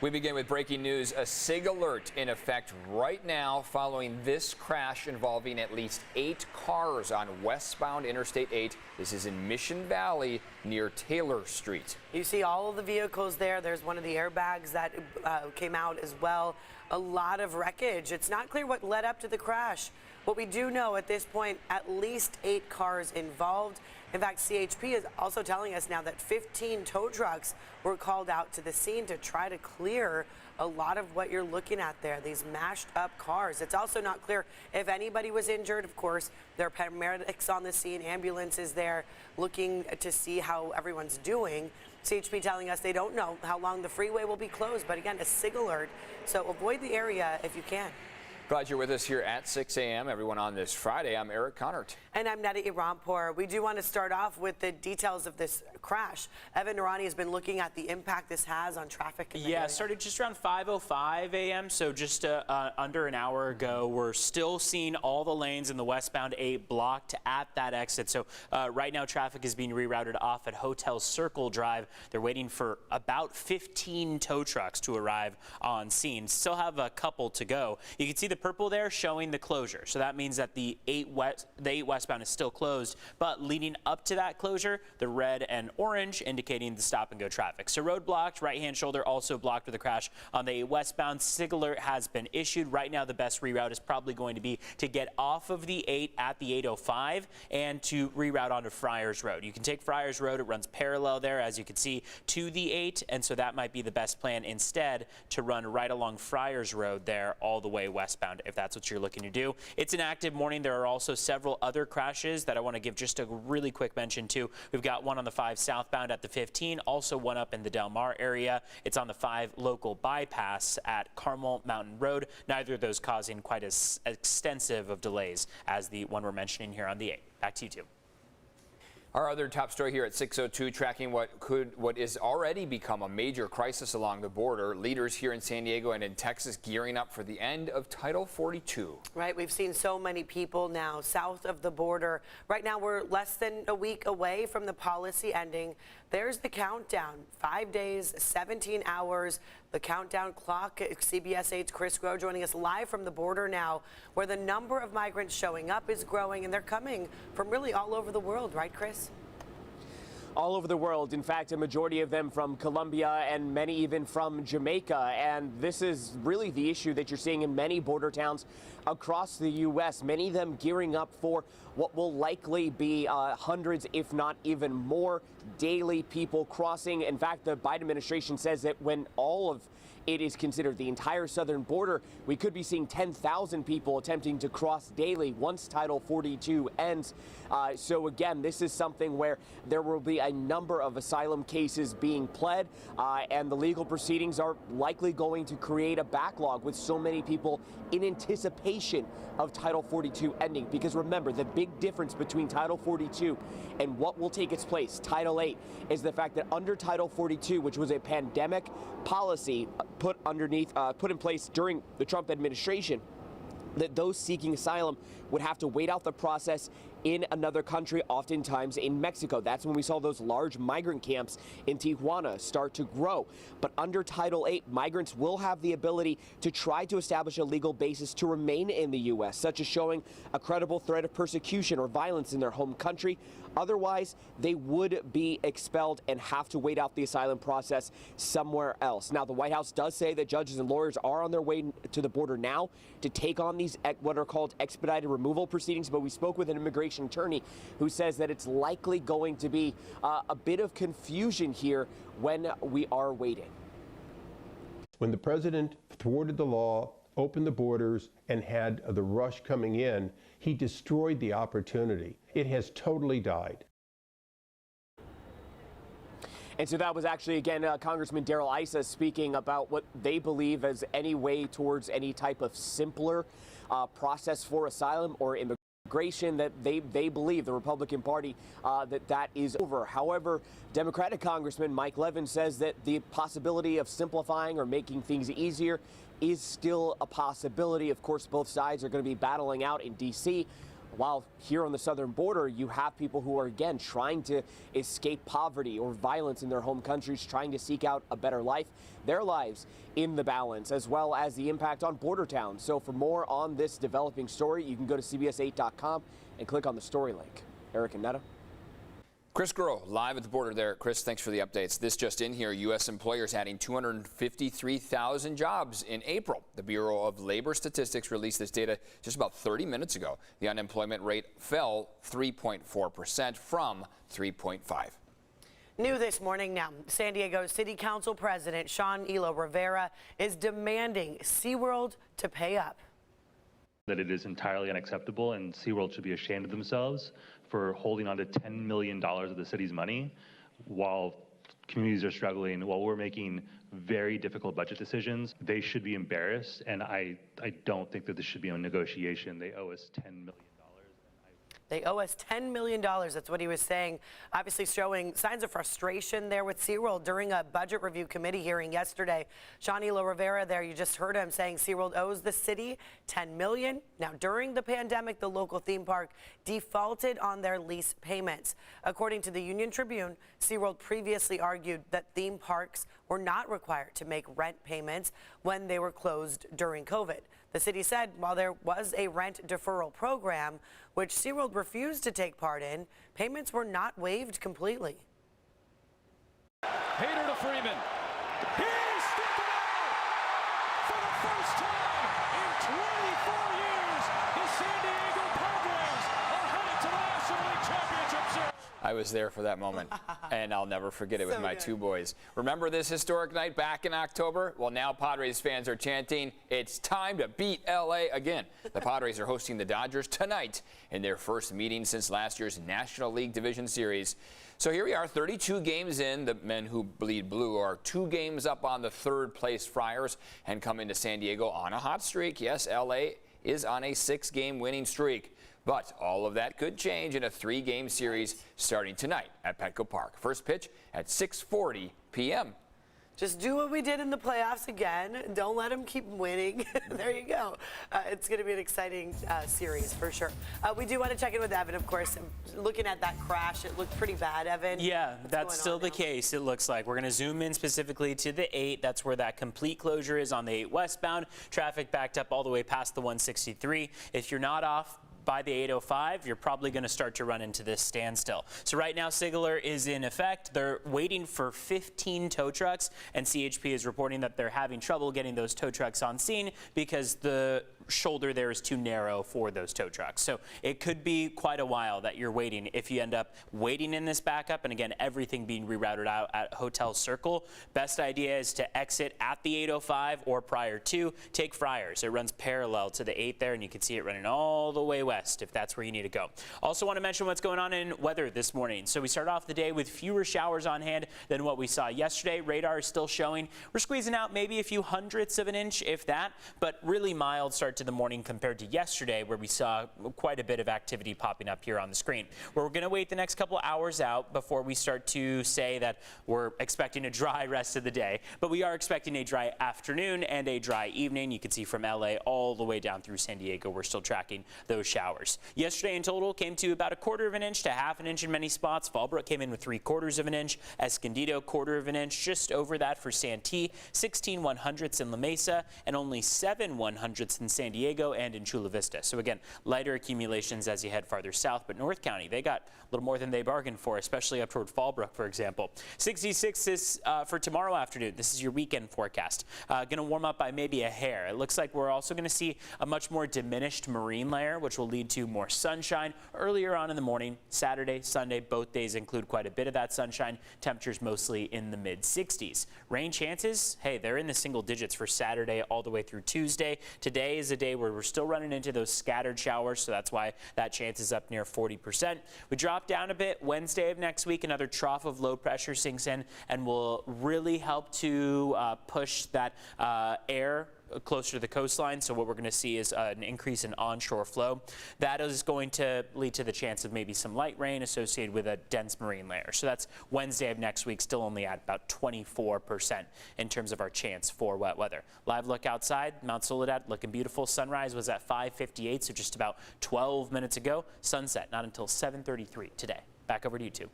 We begin with breaking news. A SIG alert in effect right now following this crash involving at least 8 cars on westbound Interstate 8. This is in Mission Valley near Taylor Street. You see all of the vehicles there. There's one of the airbags that came out as well. A lot of wreckage. It's not clear what led up to the crash. What we do know at this point, at least 8 cars involved. In fact, CHP is also telling us now that 15 tow trucks were called out to the scene to try to clear a lot of what you're looking at there, these mashed up cars. It's also not clear if anybody was injured. Of course, there are paramedics on the scene, ambulances there looking to see how everyone's doing. CHP telling us they don't know how long the freeway will be closed, but again, a SIG alert, so avoid the area if you can. Glad you're with us here at 6 a.m. Everyone on this Friday. I'm Eric Connert. And I'm Neda Irampour. We do want to start off with the details of this crash. Evan Narani has been looking at the impact this has on traffic in the area. Yeah, started just around 5:05 a.m., so just under an hour ago. We're still seeing all the lanes in the westbound 8 blocked at that exit. So right now traffic is being rerouted off at Hotel Circle Drive. They're waiting for about 15 tow trucks to arrive on scene. Still have a couple to go. You can see the purple there showing the closure. So that means that the 8 westbound is still closed, but leading up to that closure, the red and orange indicating the stop and go traffic. So road blocked, right-hand shoulder also blocked with a crash on the 8 westbound. SIG alert has been issued. Right now, the best reroute is probably going to be to get off of the 8 at the 805 and to reroute onto Friars Road. You can take Friars Road. It runs parallel there, as you can see, to the 8, and so that might be the best plan instead to run right along Friars Road there all the way westbound, if that's what you're looking to do. It's an active morning. There are also several other crashes that I want to give just a really quick mention to. We've got one on the 5 southbound at the 15, also one up in the Del Mar area. It's on the 5 local bypass at Carmel Mountain Road. Neither of those causing quite as extensive of delays as the one we're mentioning here on the 8. Back to you two. Our other top story here at 6:02, tracking what is already become a major crisis along the border. Leaders here in San Diego and in Texas gearing up for the end of Title 42. Right, we've seen so many people now south of the border. Right now, we're less than a week away from the policy ending. There's the countdown, 5 days, 17 hours. The countdown clock. CBS 8's Chris Groh joining us live from the border now, where the number of migrants showing up is growing, and they're coming from really all over the world, right, Chris? All over the world. In fact, a majority of them from Colombia and many even from Jamaica. And this is really the issue that you're seeing in many border towns across the U.S., many of them gearing up for what will likely be hundreds, if not even more, daily people crossing. In fact, the Biden administration says that when all of it is considered the entire southern border, we could be seeing 10,000 people attempting to cross daily once Title 42 ends. So again, this is something where there will be a number of asylum cases being pled, and the legal proceedings are likely going to create a backlog with so many people in anticipation of Title 42 ending. Because remember, the big difference between Title 42 and what will take its place, Title 8, is the fact that under Title 42, which was a pandemic policy put in place during the Trump administration, that those seeking asylum would have to wait out the process in another country, oftentimes in Mexico. That's when we saw those large migrant camps in Tijuana start to grow. But under Title 8, migrants will have the ability to try to establish a legal basis to remain in the U.S., such as showing a credible threat of persecution or violence in their home country. Otherwise, they would be expelled and have to wait out the asylum process somewhere else. Now, the White House does say that judges and lawyers are on their way to the border now to take on these what are called expedited removal proceedings, but we spoke with an immigration attorney who says that it's likely going to be a bit of confusion here when we are waiting. When the president thwarted the law, opened the borders, and had the rush coming in, he destroyed the opportunity. It has totally died. And so that was actually, again, Congressman Darrell Issa speaking about what they believe as any way towards any type of simpler process for asylum or immigration, that they believe, the Republican Party, that is over. However, Democratic Congressman Mike Levin says that the possibility of simplifying or making things easier is still a possibility. Of course, both sides are going to be battling out in D.C. While here on the southern border, you have people who are, again, trying to escape poverty or violence in their home countries, trying to seek out a better life, their lives in the balance, as well as the impact on border towns. So for more on this developing story, you can go to CBS8.com and click on the story link. Eric and Netta. Chris Groh, live at the border there. Chris, thanks for the updates. This just in here, U.S. employers adding 253,000 jobs in April. The Bureau of Labor Statistics released this data just about 30 minutes ago. The unemployment rate fell 3.4% from 3.5%. New this morning now, San Diego City Council President Sean Elo Rivera is demanding SeaWorld to pay up. That it is entirely unacceptable, and SeaWorld should be ashamed of themselves for holding on to $10 million of the city's money while communities are struggling, while we're making very difficult budget decisions. They should be embarrassed, and I don't think that this should be a negotiation. They owe us $10 million. They owe us $10 million. That's what he was saying. Obviously showing signs of frustration there with SeaWorld during a budget review committee hearing yesterday. Sean Elo Rivera there, you just heard him saying SeaWorld owes the city $10 million. Now, during the pandemic, the local theme park defaulted on their lease payments. According to the Union Tribune, SeaWorld previously argued that theme parks were not required to make rent payments when they were closed during COVID. The city said while there was a rent deferral program, which SeaWorld refused to take part in, payments were not waived completely. Hader to Freeman. He's stepping out for the first time in 24 years. The San Diego Padres are headed to the National League Championship Series. I was there for that moment, and I'll never forget it with my two boys. Remember this historic night back in October? Well, now Padres fans are chanting, it's time to beat LA again. The Padres are hosting the Dodgers tonight in their first meeting since last year's National League Division Series. So here we are, 32 games in. The men who bleed blue are 2 games up on the third-place Friars and come into San Diego on a hot streak. Yes, LA is on a 6-game winning streak. But all of that could change in a 3-game series starting tonight at Petco Park. First pitch at 6:40 p.m. Just do what we did in the playoffs again. Don't let them keep winning. There you go. It's going to be an exciting series for sure. We do want to check in with Evan, of course. Looking at that crash, it looked pretty bad, Evan. Yeah, that's still the case, it looks like. We're going to zoom in specifically to the 8. That's where that complete closure is on the 8 westbound. Traffic backed up all the way past the 163. If you're not off by the 805, you're probably going to start to run into this standstill. So right now, SIG is in effect. They're waiting for 15 tow trucks, and CHP is reporting that they're having trouble getting those tow trucks on scene because the shoulder there is too narrow for those tow trucks. So it could be quite a while that you're waiting if you end up waiting in this backup, and again, everything being rerouted out at Hotel Circle. Best idea is to exit at the 805 or prior to. Take Friars. It runs parallel to the 8 there, and you can see it running all the way west if that's where you need to go. Also want to mention what's going on in weather this morning. So we start off the day with fewer showers on hand than what we saw yesterday. Radar is still showing we're squeezing out maybe a few hundredths of an inch, if that, but really mild start to the morning compared to yesterday, where we saw quite a bit of activity popping up here on the screen. We're going to wait the next couple hours out before we start to say that we're expecting a dry rest of the day, but we are expecting a dry afternoon and a dry evening. You can see from LA all the way down through San Diego, we're still tracking those showers. Yesterday in total came to about 1/4 of an inch to 1/2 an inch in many spots. Fallbrook came in with 3/4 of an inch. Escondido 1/4 of an inch, just over that for Santee. 16 100ths in La Mesa and only 7 100ths in San Diego and in Chula Vista. So again, lighter accumulations as you head farther south, but North County, they got a little more than they bargained for, especially up toward Fallbrook, for example. 66 is for tomorrow afternoon. This is your weekend forecast. Going to warm up by maybe a hair. It looks like we're also going to see a much more diminished marine layer, which will lead to more sunshine earlier on in the morning. Saturday, Sunday, both days include quite a bit of that sunshine. Temperatures mostly in the mid-60s. Rain chances, hey, they're in the single digits for Saturday all the way through Tuesday. Today is a day where we're still running into those scattered showers, so that's why that chance is up near 40%. We drop down a bit Wednesday of next week. Another trough of low pressure sinks in and will really help to push that air closer to the coastline. So what we're going to see is an increase in onshore flow. That is going to lead to the chance of maybe some light rain associated with a dense marine layer. So that's Wednesday of next week, still only at about 24% in terms of our chance for wet weather. Live look outside, Mount Soledad looking beautiful. Sunrise was at 5:58, so just about 12 minutes ago. Sunset not until 7:33 today. Back over to you two.